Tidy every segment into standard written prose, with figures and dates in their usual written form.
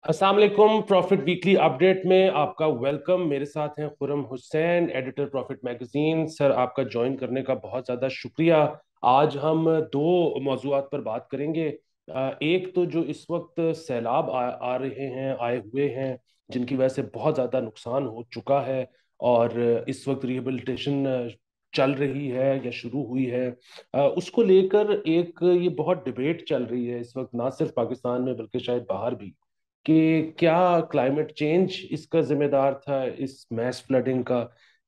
अस्सलाम वालेकुम। Profit weekly update में आपका वेलकम। मेरे साथ हैं Khurram Hussain, editor profit magazine. Sir, आपका ज्वाइन करने का बहुत ज़्यादा शुक्रिया। आज हम दो मौजूआत पर बात करेंगे। एक तो जो इस वक्त सैलाब आ रहे हैं, आए हुए हैं, जिनकी वजह से बहुत ज़्यादा नुकसान हो चुका है, और इस वक्त रिहेबिलिटेशन चल रही है या शुरू हुई है। उसको लेकर एक ये बहुत डिबेट चल रही है इस वक्त, ना सिर्फ पाकिस्तान में बल्कि शायद बाहर भी, कि क्या क्लाइमेट चेंज इसका जिम्मेदार था, इस मैस फ्लडिंग का,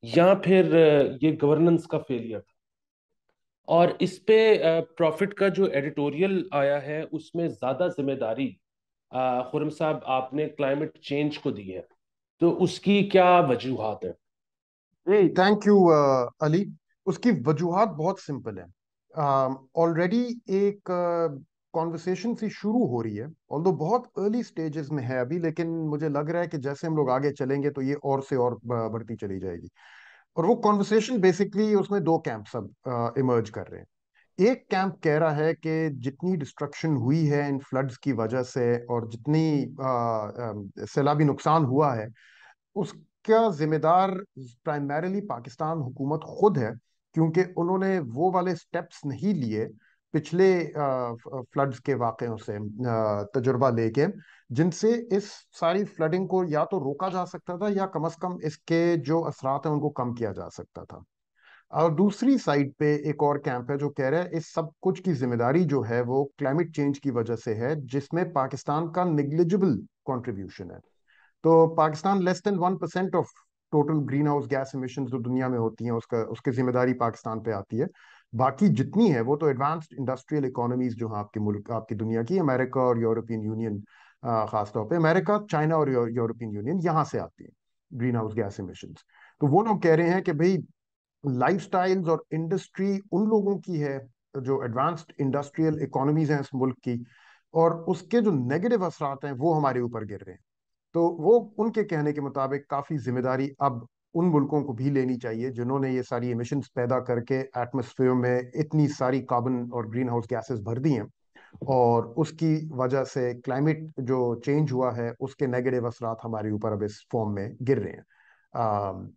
या फिर ये गवर्नेंस का फेलियर था। और इस पे प्रॉफिट का जो एडिटोरियल आया है उसमें ज्यादा जिम्मेदारी खुरम साहब आपने क्लाइमेट चेंज को दी है। तो उसकी क्या वजूहात है? जी थैंक यू अली। उसकी वजूहात बहुत सिंपल है। ऑलरेडी एक कॉन्वर्सेशन सी शुरू हो रही है, ऑल्दो बहुत अर्ली स्टेजेस में है अभी, लेकिन मुझे लग रहा है कि जैसे हम लोग आगे चलेंगे तो ये और से और बढ़ती चली जाएगी। और वो कॉन्वर्सेशन बेसिकली उसमें दो कैंप सब इमर्ज कर रहे हैं। एक कैंप कह रहा है कि जितनी डिस्ट्रक्शन हुई है इन फ्लड्स की वजह से और जितनी सैलाबी नुकसान हुआ है, उसका जिम्मेदार प्राइमरीली पाकिस्तान हुकूमत खुद है, क्योंकि उन्होंने वो वाले स्टेप्स नहीं लिए पिछले फ्लड्स के वाकयों से तजुर्बा लेके, जिनसे इस सारी फ्लडिंग को या तो रोका जा सकता था या कम से कम इसके जो असरात हैं उनको कम किया जा सकता था। और दूसरी साइड पे एक और कैंप है जो कह रहा है इस सब कुछ की जिम्मेदारी जो है वो क्लाइमेट चेंज की वजह से है, जिसमें पाकिस्तान का निग्लिजिबल कंट्रीब्यूशन है। तो Pakistan less than 1% of total green house gas emission जो दुनिया में होती हैं उसका उसकी जिम्मेदारी पाकिस्तान पे आती है। बाकी जितनी है वो तो एडवांस्ड इंडस्ट्रियल इकोनॉमीज जो हैं आपके मुल्क, आपकी दुनिया की, अमेरिका और यूरोपियन यूनियन, खासतौर पे अमेरिका, चाइना और यूरोपियन यूनियन, यहाँ से आती है ग्रीन हाउस गैस एमिशंस। तो वो लोग कह रहे हैं कि भाई लाइफस्टाइल्स और इंडस्ट्री उन लोगों की है जो एडवांस्ड इंडस्ट्रियल इकोनॉमीज हैं इस मुल्क की, और उसके जो नेगेटिव असरात हैं वो हमारे ऊपर गिर रहे हैं। तो वो उनके कहने के मुताबिक काफी जिम्मेदारी अब उन मुल्कों को भी लेनी चाहिए जिन्होंने ये सारी एमिशंस पैदा करके एटमॉस्फेयर में इतनी सारी कार्बन और ग्रीन हाउस गैसेस भर दी हैं, और उसकी वजह से क्लाइमेट जो चेंज हुआ है उसके नेगेटिव असरात हमारे ऊपर अब इस फॉर्म में गिर रहे हैं। अम,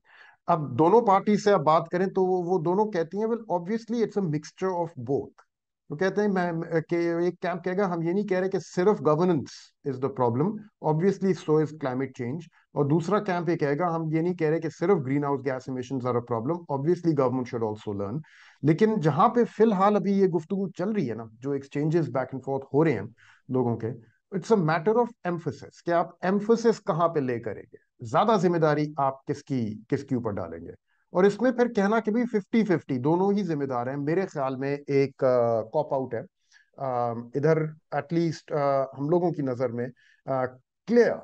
अब दोनों पार्टी से अब बात करें तो वो दोनों कहती हैं, well obviously it's a mixture of both. वो कहते हैं कि एक कैंप कहेगा हम ये नहीं कह रहे कि सिर्फ governance is the problem, obviously so is climate change. और दूसरा कैंप ये कहेगा हम ये नहीं कह रहे कि सिर्फ green house gas emissions are a problem, obviously government should also learn. लेकिन जहां पे फिलहाल अभी ये गुफ्तगू चल रही है ना, जो एक्सचेंजेस बैक एंड फोर्थ हो रहे हैं लोगों के, it's a matter of emphasis कि आप एम्फोसिस कहाँ पे ले करेंगे, ज्यादा जिम्मेदारी आप किसकी किसके ऊपर डालेंगे। और इसमें फिर कहना कि भाई 50-50 दोनों ही जिम्मेदार हैं, मेरे ख्याल में एक कॉप आउट है। इधर एटलीस्ट हम लोगों की नजर में क्लियर,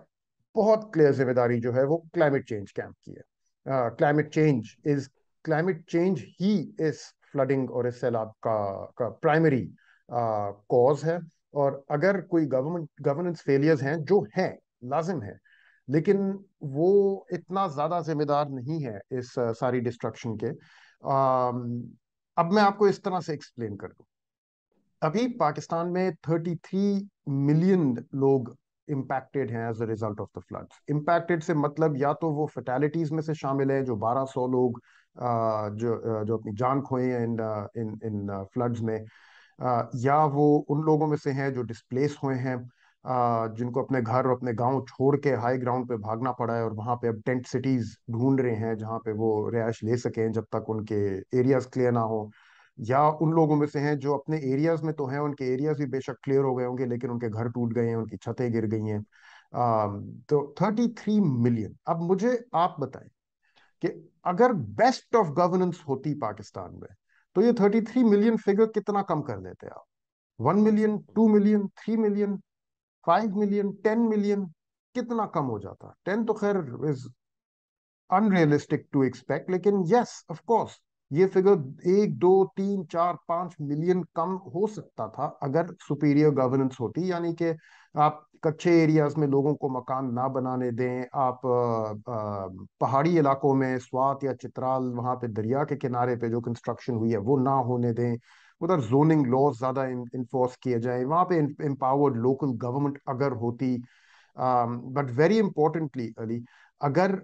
बहुत क्लियर जिम्मेदारी जो है वो क्लाइमेट चेंज कैंप की है। क्लाइमेट चेंज ही इस फ्लडिंग और इस सैलाब का प्राइमरी कॉज है। और अगर कोई गवर्नेंस फेलियर्स हैं जो हैं, लाजिम है, लेकिन वो इतना ज्यादा जिम्मेदार नहीं है इस सारी डिस्ट्रक्शन के। अब मैं आपको इस तरह से एक्सप्लेन कर दूं। अभी पाकिस्तान में 33 मिलियन लोग इम्पैक्टेड हैं as a result of the floods. Impacted से मतलब या तो वो फैटेलिटीज में से शामिल है जो 1200 लोग जो अपनी जान खोए हैं इन इन इन फ्लड्स में, या वो उन लोगों में से हैं जो डिस्प्लेस हुए हैं, जिनको अपने घर और अपने गांव छोड़ के हाई ग्राउंड पे भागना पड़ा है और वहां पे अब टेंट सिटीज ढूंढ रहे हैं जहां पे वो रिहाइश ले सकें जब तक उनके एरियाज क्लियर ना हो। या उन लोगों में से हैं जो अपने एरियाज में तो हैं, उनके एरियाज भी बेशक क्लियर हो गए होंगे लेकिन उनके घर टूट गए हैं, उनकी छतें गिर गई हैं। तो 33 मिलियन। अब मुझे आप बताएं कि अगर बेस्ट ऑफ गवर्नेंस होती पाकिस्तान में तो ये 33 मिलियन फिगर कितना कम कर देते आप? 1 million, 2 million, 3 million, 5 million, 10 million? कितना कम हो जाता? 10 तो खैर इज अनरियलिस्टिक टू एक्सपेक्ट, लेकिन यस ऑफ कोर्स ये फिगर 1, 2, 3, 4, 5 मिलियन कम हो सकता था अगर सुपीरियर गवर्नेंस होती, यानी कि आप कच्चे एरियाज में लोगों को मकान ना बनाने दें, आप पहाड़ी इलाकों में स्वात या चित्राल वहां पे दरिया के किनारे पे जो कंस्ट्रक्शन हुई है वो ना होने दें, उधर जोनिंग लॉज ज्यादा इन्फोर्स किए जाए, वहां पे एम्पावर्ड लोकल गवर्नमेंट अगर होती, बट वेरी इंपॉर्टेंटली अली, अगर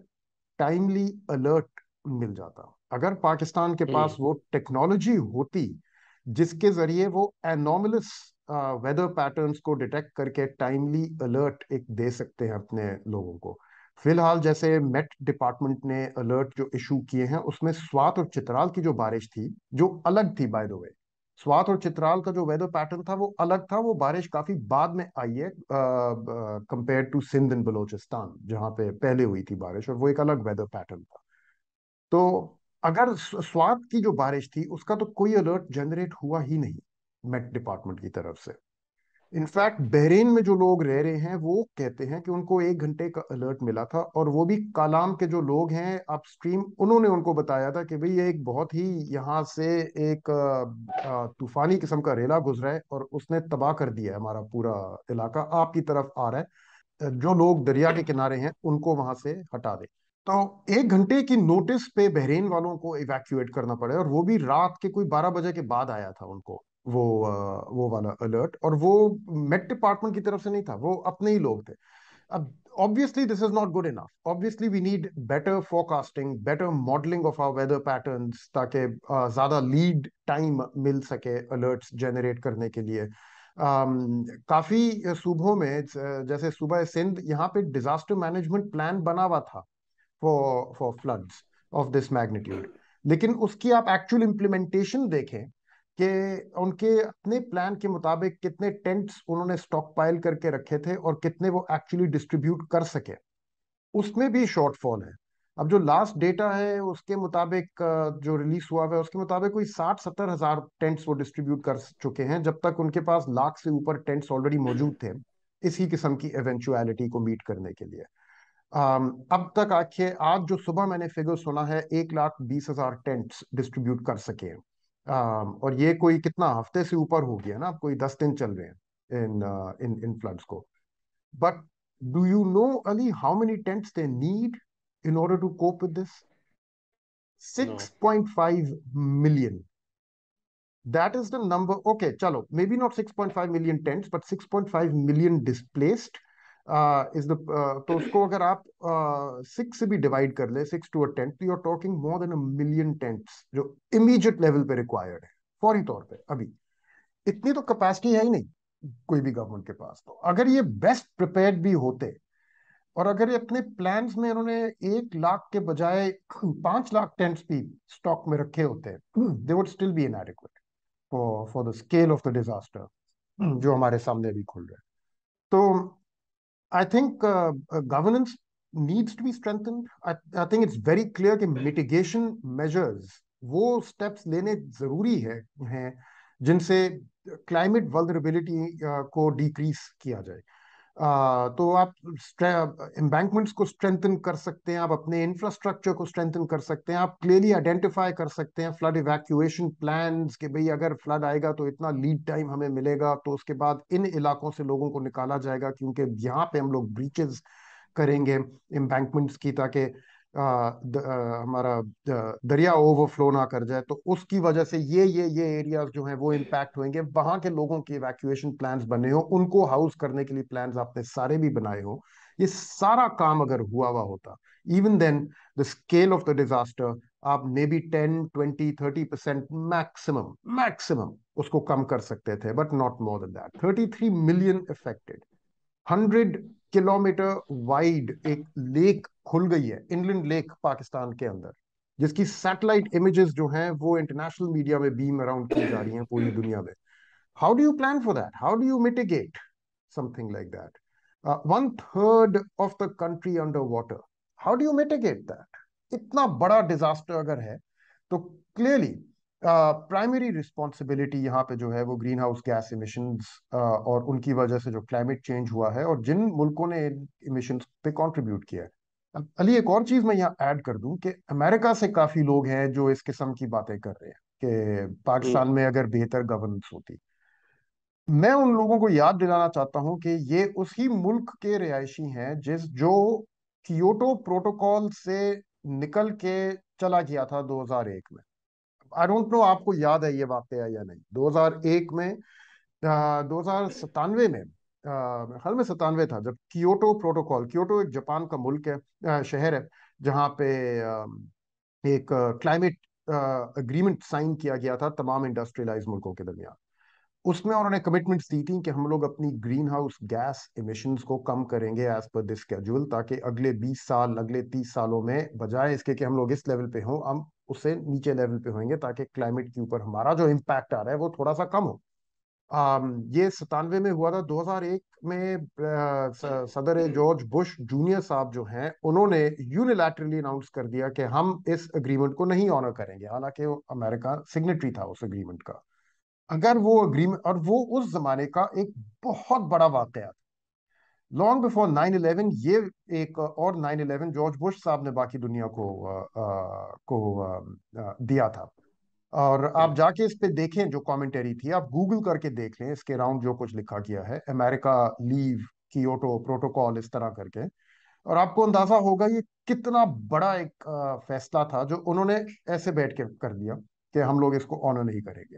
टाइमली अलर्ट मिल जाता, अगर पाकिस्तान के पास हम्म। वो टेक्नोलॉजी होती जिसके जरिए वो एनॉमलस वेदर पैटर्न्स को डिटेक्ट करके टाइमली अलर्ट एक दे सकते हैं अपने लोगों को। फिलहाल जैसे मेट डिपार्टमेंट ने अलर्ट जो इशू किए हैं उसमें स्वात और चित्राल की जो बारिश थी, जो अलग थी बाय द वे, स्वात और चित्राल का जो वेदर पैटर्न था वो अलग था, वो बारिश काफी बाद में आई है compare to Sindh and Balochistan जहां पे पहले हुई थी बारिश, और वो एक अलग वेदर पैटर्न था। तो अगर स्वात की जो बारिश थी उसका तो कोई अलर्ट जनरेट हुआ ही नहीं मेट डिपार्टमेंट की तरफ से। इनफैक्ट बहरीन में जो लोग रह रहे हैं वो कहते हैं कि उनको 1 घंटे का अलर्ट मिला था, और वो भी कालाम के जो लोग हैं अपस्ट्रीम, उन्होंने उनको बताया था कि भाई ये एक बहुत ही यहाँ से एक तूफानी किस्म का रेला गुजरा है और उसने तबाह कर दिया है हमारा पूरा इलाका, आपकी तरफ आ रहा है, जो लोग दरिया के किनारे हैं उनको वहां से हटा दे। तो 1 घंटे की नोटिस पे बहरीन वालों को इवैक्यूएट करना पड़े, और वो भी रात के कोई 12 बजे के बाद आया था उनको वो वाला अलर्ट, और वो मेट डिपार्टमेंट की तरफ से नहीं था, वो अपने ही लोग थे। अब obviously this is not good enough, obviously we need better forecasting, better modelling of our weather patterns, ताकि ज्यादा लीड टाइम मिल सके अलर्ट्स जनरेट करने के लिए। काफी सूबों में जैसे सूबा सिंध, यहाँ पे डिजास्टर मैनेजमेंट प्लान बना हुआ था for floods of this magnitude, लेकिन उसकी आप एक्चुअल इम्प्लीमेंटेशन देखें कि उनके अपने प्लान के मुताबिक कितने टेंट्स उन्होंने स्टॉक पाइल करके रखे थे और कितने वो एक्चुअली डिस्ट्रीब्यूट कर सके, उसमें भी शॉर्टफॉल है। अब जो लास्ट डेटा है उसके मुताबिक जो रिलीज हुआ है उसके मुताबिक कोई 60-70 हजार टेंट्स वो डिस्ट्रीब्यूट कर चुके हैं, जब तक उनके पास लाख से ऊपर टेंट्स ऑलरेडी मौजूद थे इसी किस्म की एवेंचुअलिटी को मीट करने के लिए। अब तक आखिर आज जो सुबह मैंने फिगर सुना है 1,20,000 टेंट्स डिस्ट्रीब्यूट कर सके हैं। और ये कोई कितना हफ्ते से ऊपर हो गया ना, कोई 10 दिन चल रहे हैं इन इन फ्लड्स को। But do you know Ali how many tents they need in order to cope with this? No. 6.5 million. That is the number. Okay, chalo, maybe not 6.5 million tents, but 6.5 million displaced is the तो उसको अगर आप 6 से भी divide कर ले, 6 to a tent, you are talking more than 1 million tents जो immediate level पे रिक्वायर्ड है, फौरी तौर पे। अभी इतनी तो कैपेसिटी है ही नहीं कोई भी गवर्नमेंट के पास। तो अगर ये बेस्ट प्रिपेयर्ड भी होते, और अगर ये अपने प्लान्स में इन्होंने 1 लाख के बजाय 5 लाख टेंट्स भी स्टॉक में रखे होते, they would still be inadequate for the scale of the disaster जो हमारे सामने भी खुल रहा है। तो I think governance needs to be strengthened. I think it's very clear कि मिटिगेशन मेजर्स वो स्टेप्स लेने जरूरी है हैं जिनसे क्लाइमेट वल्नरेबिलिटी को डिक्रीज किया जाए। तो आप एम्बैंकमेंट्स को स्ट्रेंथन कर सकते हैं, आप अपने इंफ्रास्ट्रक्चर को स्ट्रेंथन कर सकते हैं, आप क्लियरली आइडेंटिफाई कर सकते हैं फ्लड इवैक्यूएशन प्लान्स कि भाई अगर फ्लड आएगा तो इतना लीड टाइम हमें मिलेगा, तो उसके बाद इन इलाकों से लोगों को निकाला जाएगा क्योंकि यहाँ पे हम लोग ब्रीचेस करेंगे एम्बैंकमेंट्स की, ताकि हमारा दरिया ओवरफ्लो ना कर जाए, तो उसकी वजह से ये एरियाज जो हैं वो इम्पैक्ट होंगे, वहां के लोगों के इवैक्यूएशन प्लान्स बने हो, उनको हाउस करने के लिए प्लान्स आपने सारे भी बनाए हो। ये सारा काम अगर हुआ हुआ होता, even then the scale of the disaster आप मे बी 10, 20, 30% मैक्सिमम मैक्सिमम उसको कम कर सकते थे, but not more than that. 33 million affected, 100 kilometre wide एक लेक खुल गई है, इनलैंड लेक पाकिस्तान के अंदर, जिसकी सैटेलाइट इमेजेस जो हैं वो इंटरनेशनल मीडिया में बीम अराउंड की जा रही हैं पूरी दुनिया में। How do you plan for that? How do you mitigate something like that? 1/3 of the country under water, how do you mitigate that? इतना बड़ा डिजास्टर अगर है तो क्लियरली प्राइमरी रिस्पॉन्सिबिलिटी यहाँ पे जो है वो ग्रीन हाउस गैस इमिशंस और उनकी वजह से जो क्लाइमेट चेंज हुआ है और जिन मुल्कों ने इमिशंस पे कंट्रीब्यूट किया है। अब अली एक और चीज मैं यहाँ ऐड कर दूं कि अमेरिका से काफी लोग हैं जो इस किस्म की बातें कर रहे हैं कि पाकिस्तान में अगर बेहतर गवर्नेंस होती। मैं उन लोगों को याद दिलाना चाहता हूं कि ये उसी मुल्क के रिहायशी हैं जो कियोटो प्रोटोकॉल से निकल के चला गया था 2001 में। आई डोंट नो आपको याद है ये वाकया या नहीं। 2001 में 2097 में मेरे ख्याल में 97 था, जब कियोटो प्रोटोकॉल, कियोटो एक जापान का मुल्क है, शहर है, जहाँ पे एक क्लाइमेट अग्रीमेंट साइन किया गया था तमाम इंडस्ट्रियलाइज मुल्कों के दरमियान। उसमें उन्होंने कमिटमेंट्स दी थी कि हम लोग अपनी ग्रीन हाउस गैस इमिशंस को कम करेंगे एज पर दिस स्केड्यूल, ताकि अगले 20 साल, अगले 30 सालों में बजाय इसके कि हम लोग इस लेवल पे हों, हम उससे नीचे लेवल पे होंगे, ताकि क्लाइमेट के ऊपर हमारा जो इम्पैक्ट आ रहा है वो थोड़ा सा कम हो। ये 97 में हुआ था। 2001 में सदर जॉर्ज बुश जूनियर साहब जो हैं, उन्होंने यूनिलैटरली अनाउंस कर दिया कि हम इस एग्रीमेंट को नहीं ऑनर करेंगे, हालांकि अमेरिका सिग्नेटरी था उस एग्रीमेंट का। अगर वो अग्रीमेंट, और वो उस जमाने का एक बहुत बड़ा वाकया था, लॉन्ग बिफोर 9/11, ये एक और 9/11 जॉर्ज बुश साहब ने बाकी दुनिया को दिया था। और आप जाके इस पे देखें, जो कमेंटरी थी, आप गूगल करके देख लें इसके अराउंड जो कुछ लिखा गया है, अमेरिका लीव कियोटो प्रोटोकॉल इस तरह करके, और आपको अंदाजा होगा ये कितना बड़ा एक फैसला था जो उन्होंने ऐसे बैठ के कर दिया कि हम लोग इसको ऑनर नहीं करेंगे।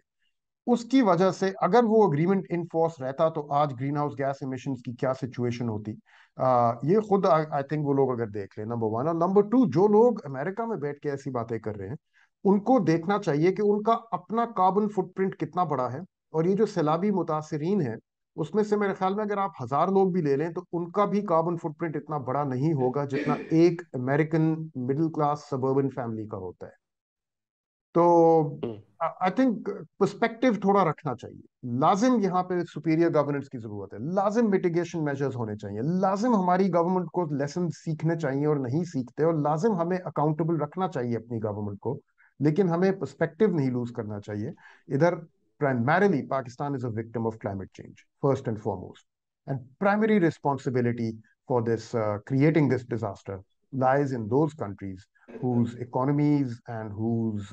उसकी वजह से अगर वो अग्रीमेंट इन फोर्स रहता तो आज ग्रीन हाउस गैस इमिशंस की क्या सिचुएशन होती, ये खुद आई थिंक वो लोग अगर देख ले, नंबर वन। और नंबर टू, जो लोग अमेरिका में बैठ के ऐसी बातें कर रहे हैं, उनको देखना चाहिए कि उनका अपना कार्बन फुटप्रिंट कितना बड़ा है। और ये जो सैलाबी मुतासरीन है, उसमें से मेरे ख्याल में अगर आप 1,000 लोग भी ले लें तो उनका भी कार्बन फुटप्रिंट इतना बड़ा नहीं होगा जितना एक American middle class suburban family का होता है। तो हम्म। आई थिंक पर्सपेक्टिव थोड़ा रखना चाहिए। लाजिम यहाँ पे सुपीरियर गवर्नेंस की जरूरत है, लाजिम मिटिगेशन मेजर्स होने चाहिए, लाजिम हमारी गवर्नमेंट को लेसन सीखने चाहिए और नहीं सीखते, और लाजिम हमें अकाउंटेबल रखना चाहिए अपनी गवर्नमेंट को। लेकिन हमें पर्सपेक्टिव नहीं लूज करना चाहिए। इधर primarily Pakistan is a victim of climate change first and foremost, and primary responsibility for this creating this disaster lies in those countries whose economies and whose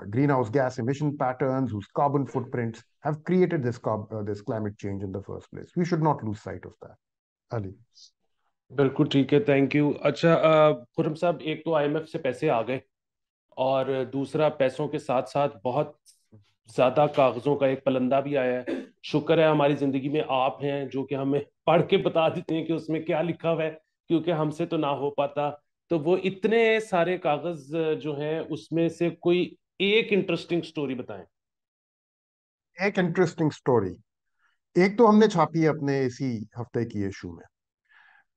greenhouse gas emission patterns, whose carbon footprints have created this climate change in the first place. We should not lose sight of that. Ali. बिल्कुल ठीक है, thank you. अच्छा, खुरम साहब, एक तो IMF से पैसे आ गए, और दूसरा पैसों के साथ साथ बहुत ज्यादा कागजों का एक पलंदा भी आया है। शुक्र है हमारी जिंदगी में आप हैं जो कि हमें पढ़ के बता देते हैं कि उसमें क्या लिखा हुआ है, क्योंकि हमसे तो ना हो पाता। तो वो इतने सारे कागज जो हैं, उसमें से कोई एक इंटरेस्टिंग स्टोरी बताएं। एक इंटरेस्टिंग स्टोरी, एक तो हमने छापी है अपने इसी हफ्ते की इशू में।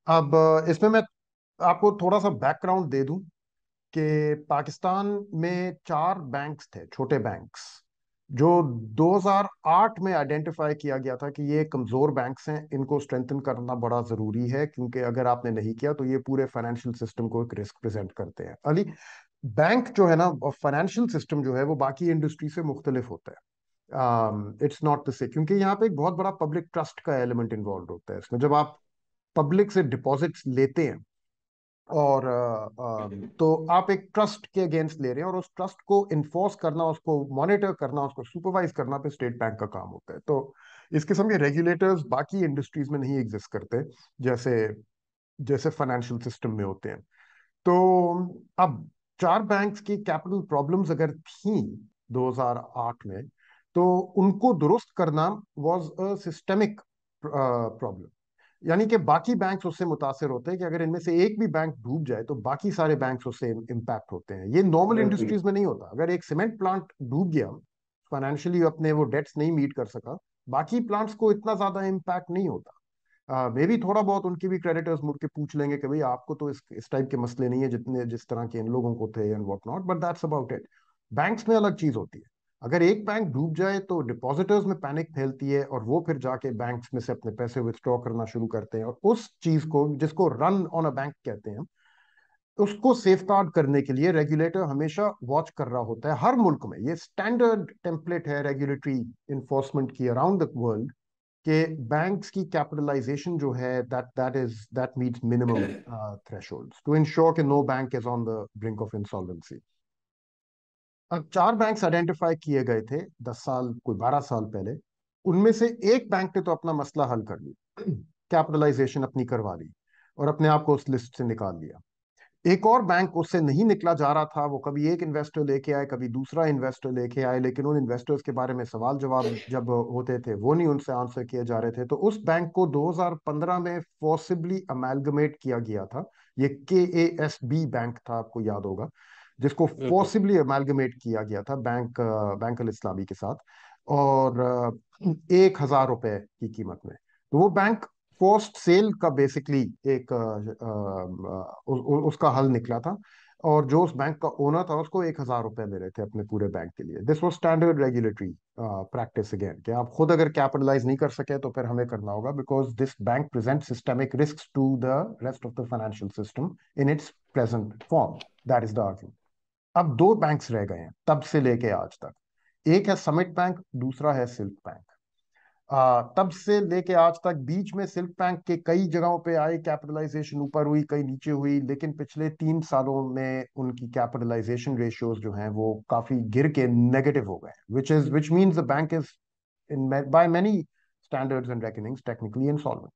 अब इसमें मैं आपको थोड़ा सा बैकग्राउंड दे दूं कि पाकिस्तान में 4 बैंक्स थे, छोटे बैंक्स, जो 2008 में आइडेंटिफाई किया गया था कि ये कमजोर बैंक्स हैं, इनको स्ट्रेंथन करना बड़ा जरूरी है, क्योंकि अगर आपने नहीं किया तो ये पूरे फाइनेंशियल सिस्टम को एक रिस्क प्रेजेंट करते हैं। अली, बैंक जो है ना, फाइनेंशियल सिस्टम जो है वो बाकी इंडस्ट्री से मुख्तलिफ होता है। इट्स नॉट द सेम, क्योंकि यहाँ पे एक बहुत बड़ा पब्लिक ट्रस्ट का एलिमेंट इन्वॉल्व होता है इसमें। जब आप पब्लिक से डिपॉजिट्स लेते हैं, और तो आप एक ट्रस्ट के अगेंस्ट ले रहे हैं, और उस ट्रस्ट को इन्फोर्स करना, उसको मॉनिटर करना, उसको सुपरवाइज करना पे स्टेट बैंक का काम होता है। तो इस किस्म के रेगुलेटर्स बाकी इंडस्ट्रीज में नहीं एग्जिस्ट करते, जैसे जैसे फाइनेंशियल सिस्टम में होते हैं। तो अब 4 बैंक्स की कैपिटल प्रॉब्लम्स अगर थी 2008 में, तो उनको दुरुस्त करना वाज अ सिस्टेमिक प्रॉब्लम। यानी कि बाकी बैंक्स उससे मुतासिर होते हैं, कि अगर इनमें से एक भी बैंक डूब जाए तो बाकी सारे बैंक्स उससे इम्पैक्ट होते हैं। ये नॉर्मल इंडस्ट्रीज में नहीं होता। अगर एक सीमेंट प्लांट डूब गया, फाइनेंशियली अपने वो डेट्स नहीं मीट कर सका, बाकी प्लांट्स को इतना ज्यादा इम्पैक्ट नहीं होता। मे भी थोड़ा बहुत उनके भी क्रेडिटर्स मुड़ के पूछ लेंगे कि भाई आपको तो इस टाइप के मसले नहीं है जितने जिस तरह के इन लोगों को थे, and what not, but that's about it. Banks में अलग चीज होती है। अगर एक बैंक डूब जाए तो डिपॉजिटर्स में पैनिक फैलती है, और वो फिर जाके बैंक्स में से अपने पैसे विथड्रॉ करना शुरू करते हैं, और उस चीज को, जिसको रन ऑन अ बैंक कहते हैं, उसको सेफ गार्ड करने के लिए रेगुलेटर हमेशा वॉच कर रहा होता है। हर मुल्क में ये स्टैंडर्ड टेम्पलेट है रेगुलेटरी इन्फोर्समेंट की अराउंड द वर्ल्ड, कि बैंक्स की कैपिटलाइजेशन जो है, that meets minimum thresholds to ensure कि no bank is on the brink of insolvency. अब 4 बैंक्स आइडेंटिफाई किए गए थे 10 साल, कोई 12 साल पहले। उनमें से एक बैंक ने तो अपना मसला हल कर लिया, कैपिटलाइजेशन अपनी करवा ली, और अपने आप को उस लिस्ट से निकाल लिया। एक और बैंक उससे नहीं निकला जा रहा था। वो कभी एक इन्वेस्टर लेके आए, कभी दूसरा इन्वेस्टर लेके आए, लेकिन उन इन्वेस्टर्स के बारे में सवाल जवाब जब होते थे वो नहीं उनसे आंसर किए जा रहे थे। तो उस बैंक को 2015 में फोर्सिबली अमेलगमेट किया गया था। ये KASB बैंक था, आपको याद होगा, जिसको बिल्कुल। फोर्सिबली अमेलगमेट किया गया था बैंक अल इस्लामी के साथ, और 1,000 रुपए की कीमत में। तो वो बैंक फोर्स्ड सेल का बेसिकली एक उसका हल निकला था। और जो उस बैंक का ओनर था उसको 1,000 रुपए ले रहे थे अपने पूरे बैंक के लिए। This was standard regulatory practice again, कि आप खुद अगर कैपिटलाइज नहीं कर सके तो फिर हमें करना होगा, because this bank present systemic risk to the rest of the financial system in its present form. That is the argument. अब दो बैंक्स रह गए हैं तब से लेके आज तक। एक है समिट बैंक, दूसरा है सिल्क बैंक। तब से लेके आज तक बीच में सिल्क बैंक के कई जगहों पे आए, कैपिटलाइजेशन ऊपर हुई, कई नीचे हुई, लेकिन पिछले 3 सालों में उनकी कैपिटलाइजेशन रेशियोज जो हैं वो काफी गिर के नेगेटिव हो गए, which means the bank is in by many standards and reckonings technically insolvent.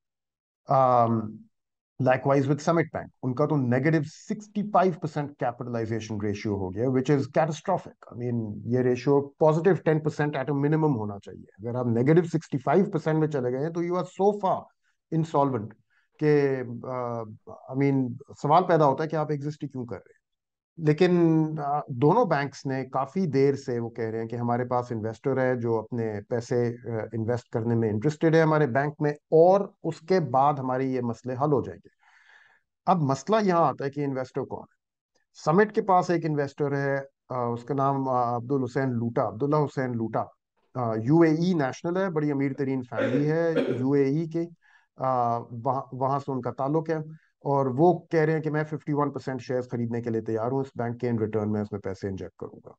Likewise with Summit Bank, उनका तो -65% कैपिटलाइजेशन रेशियो हो गया, which is catastrophic. I mean ये रेशियो +10% एट अ मिनिमम होना चाहिए। अगर आप -65% में चले गए हैं तो you are so far insolvent के, आई मीन सवाल पैदा होता है कि आप एग्जिस्ट ही क्यों कर रहे हैं। लेकिन दोनों बैंक्स ने काफी देर से वो कह रहे हैं कि हमारे पास इन्वेस्टर है जो अपने पैसे इन्वेस्ट करने में इंटरेस्टेड है हमारे बैंक में, और उसके बाद हमारे ये मसले हल हो जाएंगे। अब मसला यहाँ आता है कि इन्वेस्टर कौन है। समिट के पास एक इन्वेस्टर है, उसका नाम अब्दुल्ला हुसैन लूटा। UAE नेशनल है, बड़ी अमीर तरीन फैमिली है UAE के। वहाँ वहाँ से उनका ताल्लुक है। और वो कह रहे हैं कि मैं 51% शेयर खरीदने के लिए तैयार हूँ इस बैंक के, इन रिटर्न में उसमें पैसे इंजेक्ट करूंगा।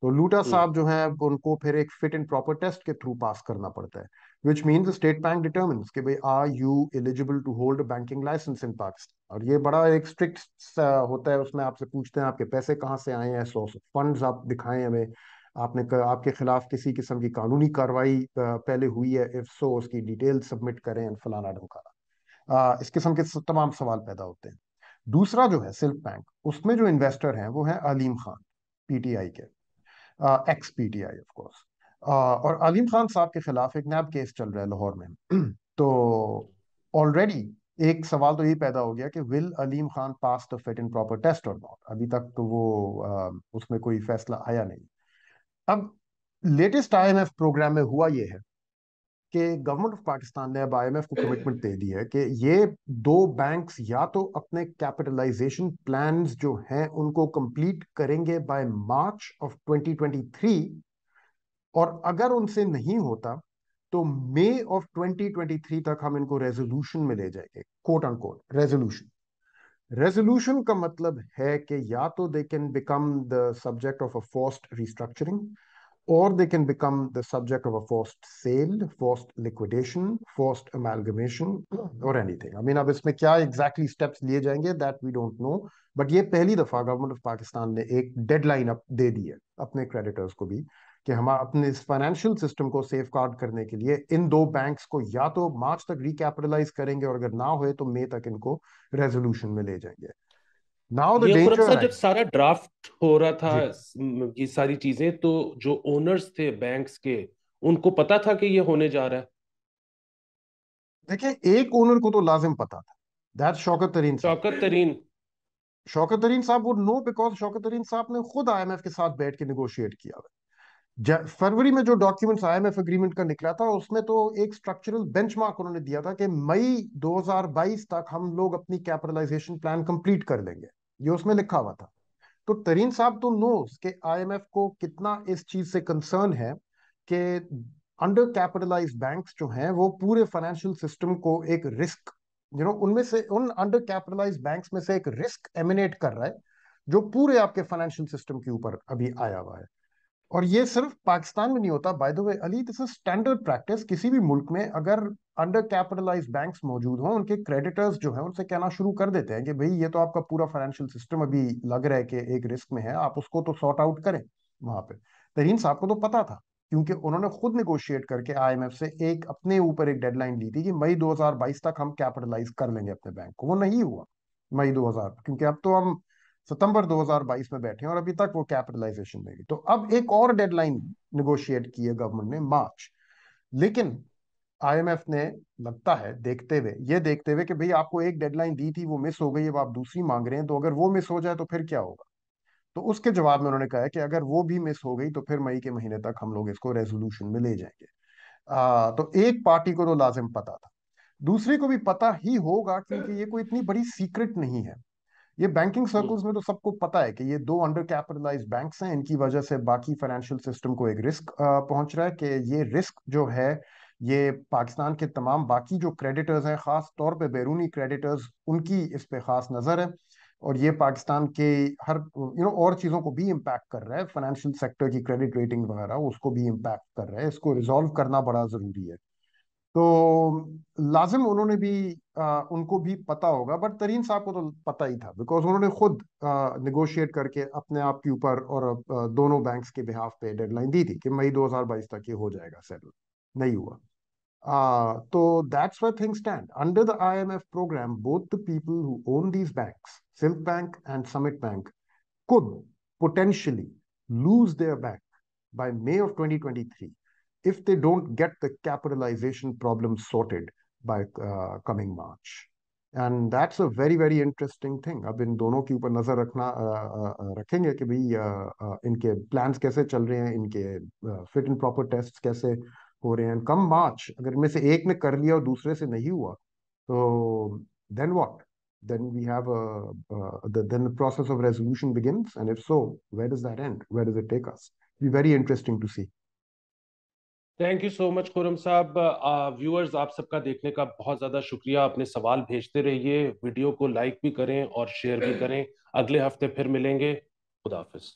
तो लूटा हम्म। साहब जो है उनको फिर एक फिट एंड प्रॉपर टेस्ट के थ्रू पास करना पड़ता है, which means State Bank determines कि भाई are you eligible to hold banking licence in Pakistan. और ये बड़ा एक स्ट्रिक्ट होता है, उसमें आपसे पूछते हैं आपके पैसे कहाँ से आए हैं, सोर्स ऑफ फंड्स आप दिखाएं हमें, आपके खिलाफ किसी किस्म की कानूनी कार्रवाई पहले हुई है, इफ सो उसकी डिटेल सबमिट करें, फलाना ढमकाना। इस किस्म के तमाम सवाल पैदा होते हैं। दूसरा जो है सिल्क बैंक, उसमें जो इन्वेस्टर हैं वो है अलीम खान, PTI के, ex-PTI ऑफ कोर्स। और अलीम खान साहब के खिलाफ एक नैब केस चल रहा है लाहौर में। तो ऑलरेडी एक सवाल तो ये पैदा हो गया कि will Aleem Khan pass the fit and proper test और नॉट। अभी तक तो वो उसमें कोई फैसला आया नहीं। अब लेटेस्ट IMF प्रोग्राम में हुआ ये है कि गवर्नमेंट ऑफ पाकिस्तान ने अब IMF को कमिटमेंट दे दी है कि ये दो बैंक्स या तो अपने कैपिटलाइजेशन प्लान्स जो हैं उनको कंप्लीट करेंगे बाय मार्च ऑफ 2023, और अगर उनसे नहीं होता तो मई ऑफ 2023 तक हम इनको रेजोल्यूशन में ले जाएंगे, कोट अनकोट रेजोल्यूशन। रेजोल्यूशन का मतलब है कि या तो they can become the subject of a forced restructuring, or they can become the subject of a forced sale, forced liquidation, forced amalgamation, or anything. I mean, अब इसमें क्या exactly steps लिए जाएंगे that we don't know, but ये पहली दफा government of Pakistan ने एक डेडलाइन अप दे दी है अपने क्रेडिटर्स को भी, कि हम अपने इस फाइनेंशियल सिस्टम को सेफ गार्ड करने के लिए इन दो बैंक्स को या तो मार्च तक रिकैपिटलाइज करेंगे, और अगर ना हुए तो मई तक इनको रेजोल्यूशन में ले जाएंगे। नाउ द ये खुरम डेंजर साहब, है। जब सारा ड्राफ्ट हो रहा था, जी, ये सारी चीजें, तो जो ओनर्स थे बैंक्स के, उनको पता था कि ये होने जा रहा है? देखिए एक ओनर को तो लाजिम पता था, दैट शौकत तरीन साहब। शौकत तरीन। शौकत तरीन साहब वुड नो, बिकॉज शौकत तरीन साहब ने खुद IMF के साथ बैठ के निगोशिएट किया हुआ है। फरवरी में जो डॉक्यूमेंट्स IMF एग्रीमेंट का निकला था उसमें तो एक स्ट्रक्चरल बेंचमार्क उन्होंने दिया था कि मई 2022 तक हम लोग अपनी कैपिटलाइजेशन प्लान कंप्लीट कर लेंगे। ये उसमें लिखा हुआ था। तो तरीन साहब तो नोस कि IMF को कितना इस चीज से कंसर्न है कि अंडर कैपिटलाइज्ड बैंक्स जो हैं वो पूरे फाइनेंशियल सिस्टम को एक रिस्क, उनमें से उन अंडर कैपिटलाइज्ड बैंक्स में से एक रिस्क एमिनेट कर रहा है जो पूरे आपके फाइनेंशियल सिस्टम के ऊपर अभी आया हुआ है। और ये सिर्फ पाकिस्तान में नहीं होता, by the way Ali, this is standard practice. किसी भी मुल्क में अगर अंडर कैपिटलाइज्ड बैंक्स मौजूद हों, उनके क्रेडिटर्स जो हैं उनसे कहना शुरू कर देते हैं कि भाई ये तो आपका पूरा फाइनेंशियल सिस्टम अभी लग रहा है कि एक रिस्क में है, आप उसको तो सॉर्ट आउट करें वहां पे। तरीन साहब को तो पता था, क्योंकि उन्होंने खुद निगोशिएट करके IMF से एक अपने ऊपर एक डेडलाइन ली थी कि मई 2022 तक हम कैपिटलाइज कर लेंगे अपने बैंक को। वो नहीं हुआ मई 2000, क्योंकि अब तो हम सितंबर 2022 में बैठे हैं और अभी तक वो कैपिटलाइजेशन नहीं हुई। तो अब एक और डेडलाइन निगोशिएट की है गवर्नमेंट ने, मार्च। लेकिन आईएमएफ ने, लगता है देखते हुए कि भाई आपको एक डेडलाइन दी थी वो मिस हो गई, अब आप दूसरी मांग रहे हैं, तो अगर वो मिस हो जाए तो फिर क्या होगा। तो उसके जवाब में उन्होंने कहा है कि अगर वो भी मिस हो गई तो फिर मई के महीने तक हम लोग इसको रेजोल्यूशन में ले जाएंगे। तो एक पार्टी को तो लाजिम पता था, दूसरी को भी पता ही होगा, क्योंकि ये कोई इतनी बड़ी सीक्रेट नहीं है। ये बैंकिंग हम्म। सर्कल्स में तो सबको पता है कि ये दो अंडर कैपिटलाइज्ड बैंक्स हैं, इनकी वजह से बाकी फाइनेंशियल सिस्टम को एक रिस्क पहुंच रहा है, कि ये रिस्क जो है ये पाकिस्तान के तमाम बाकी जो क्रेडिटर्स हैं, खास तौर पे बैरूनी क्रेडिटर्स, उनकी इस पे खास नजर है। और ये पाकिस्तान के हर और चीज़ों को भी इम्पैक्ट कर रहा है, फाइनेंशियल सेक्टर की क्रेडिट रेटिंग वगैरह उसको भी इम्पैक्ट कर रहा है। इसको रिजॉल्व करना बड़ा ज़रूरी है। तो लाजिम उन्होंने भी उनको भी पता होगा, बट तरीन साहब को तो पता ही था, बिकॉज उन्होंने खुद निगोशिएट करके अपने आप के ऊपर और दोनों बैंक्स के बिहाफ पे डेडलाइन दी थी कि मई 2022 तक ये हो जाएगा सेटल। नहीं हुआ। So that's where things stand. Under the IMF program, both the people who own these banks, Silk Bank and Summit Bank, could potentially lose their bank by May of 2023 if they don't get the capitalization problem sorted by coming March. And that's a very, very interesting thing. अब इन दोनों के ऊपर नजर रखेंगे कि भाई इनके plans कैसे चल रहे हैं, इनके फिट एंड प्रॉपर टेस्ट कैसे हो रहे हैं। कम मार्च अगर इनमें से एक ने कर लिया और दूसरे से नहीं हुआ, तो then what? Then we have then the process of resolution begins, and if so, where does that end? Where does it take us? Be very interesting to see. Thank you so much Khurram साहब। Viewers, आप सबका देखने का बहुत ज़्यादा शुक्रिया। अपने सवाल भेजते रहिए, वीडियो को लाइक भी करें और शेयर भी करें। अगले हफ्ते फिर मिलेंगे। खुदा हाफिज।